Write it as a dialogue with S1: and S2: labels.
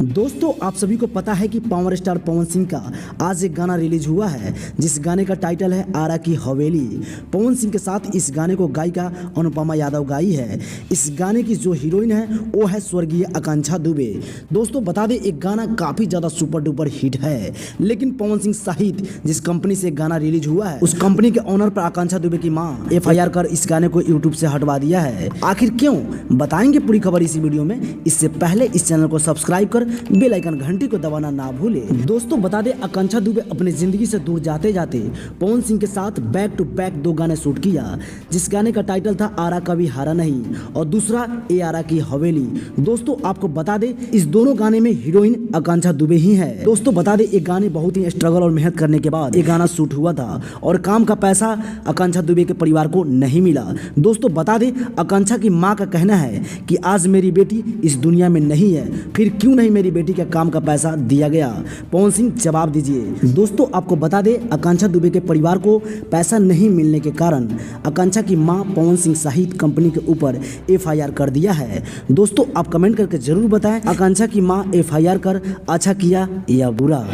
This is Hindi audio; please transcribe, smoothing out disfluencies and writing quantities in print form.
S1: दोस्तों आप सभी को पता है कि पावर स्टार पवन सिंह का आज एक गाना रिलीज हुआ है जिस गाने का टाइटल है आरा की हवेली। पवन सिंह के साथ इस गाने को गायिका अनुपमा यादव गाई है। इस गाने की जो हीरोइन है वो है स्वर्गीय आकांक्षा दुबे। दोस्तों बता दें एक गाना काफ़ी ज़्यादा सुपर डुपर हिट है, लेकिन पवन सिंह सहित जिस कंपनी से गाना रिलीज हुआ है उस कंपनी के ऑनर पर आकांक्षा दुबे की माँ FIR कर इस गाने को यूट्यूब से हटवा दिया है। आखिर क्यों, बताएंगे पूरी खबर इसी वीडियो में। इससे पहले इस चैनल को सब्सक्राइब कर बेल आइकन घंटी को दबाना ना भूले। दोस्तों बता दें आकांक्षा दुबे अपनी जिंदगी से दूर जाते जाते पवन सिंह के साथ बैक टू बैक 2 गाने शूट किया, जिस गाने का टाइटल था आरा कभी हारा नहीं और दूसरा ए आरा की हवेली। दोस्तों आपको बता दें इस दोनों गाने में हीरोइन आकांक्षा दुबे ही है। दोस्तों बता दें एक गाने बहुत ही स्ट्रगल और मेहनत करने के बाद ये गाना शूट हुआ था और काम का पैसा आकांक्षा दुबे के परिवार को नहीं मिला। दोस्तों बता दें आकांक्षा की मां का कहना है कि आज मेरी बेटी इस दुनिया में नहीं है, फिर क्यों नहीं मेरी बेटी के काम का पैसा दिया गया। पवन सिंह जवाब दीजिए। दोस्तों आपको बता दें आकांक्षा दुबे के परिवार को पैसा नहीं मिलने के कारण आकांक्षा की मां पवन सिंह सहित कंपनी के ऊपर FIR कर दिया है। दोस्तों आप कमेंट करके जरूर बताएं आकांक्षा की मां FIR कर अच्छा किया या बुरा।